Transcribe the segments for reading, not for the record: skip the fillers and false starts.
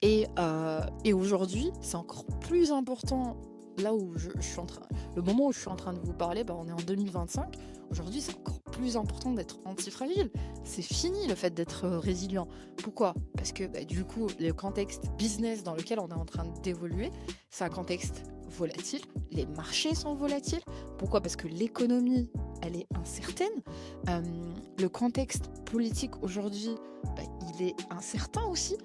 Et aujourd'hui, c'est encore plus important. Là où je suis en train, le moment où je suis en train de vous parler, bah, on est en 2025. Aujourd'hui, c'est encore plus important d'être antifragile. C'est fini le fait d'être résilient. Pourquoi? Parce que bah, du coup, le contexte business dans lequel on est en train d'évoluer, c'est un contexte volatile. Les marchés sont volatiles. Pourquoi? Parce que l'économie, elle est incertaine. Euh, le contexte politique aujourd'hui, bah, il est incertain aussi.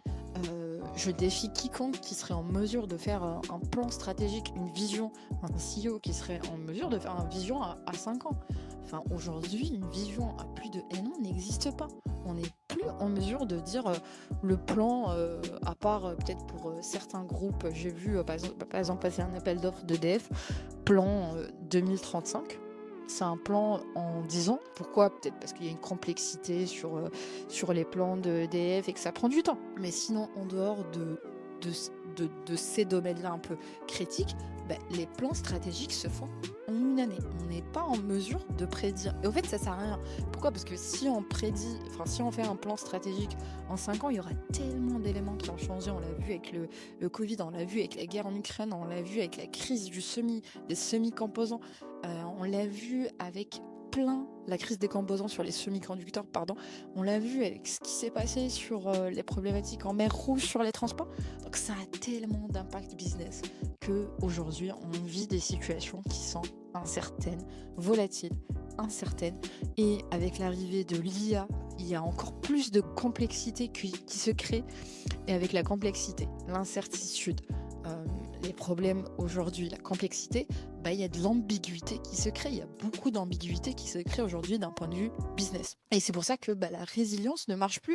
Je défie quiconque qui serait en mesure de faire un plan stratégique, une vision, un CEO qui serait en mesure de faire une vision à 5 ans. Enfin, aujourd'hui, une vision à plus de un an n'existe pas. On n'est plus en mesure de dire le plan, à part peut-être pour certains groupes. J'ai vu par exemple passer un appel d'offres d'EDF, plan 2035. C'est un plan en 10 ans. Pourquoi? Peut-être parce qu'il y a une complexité sur les plans de EDF et que ça prend du temps. Mais sinon, en dehors de, de ces domaines-là un peu critiques, bah, les plans stratégiques se font en une année. On n'est pas en mesure de prédire. Et au fait, ça sert à rien. Pourquoi? Parce que si on prédit, enfin, si on fait un plan stratégique en 5 ans, il y aura tellement d'éléments qui ont changé. On l'a vu avec le Covid, on l'a vu avec la guerre en Ukraine, on l'a vu avec la crise des semi-composants. On l'a vu avec la crise des composants sur les semi-conducteurs, pardon. On l'a vu avec ce qui s'est passé sur les problématiques en mer Rouge sur les transports. Donc ça a tellement d'impact business que aujourd'hui on vit des situations qui sont incertaines, volatiles, incertaines. Et avec l'arrivée de l'IA, il y a encore plus de complexité qui se crée. Et avec la complexité, l'incertitude, euh, les problèmes aujourd'hui, la complexité, bah, il y a de l'ambiguïté qui se crée. Il y a beaucoup d'ambiguïté qui se crée aujourd'hui d'un point de vue business. Et c'est pour ça que bah, la résilience ne marche plus.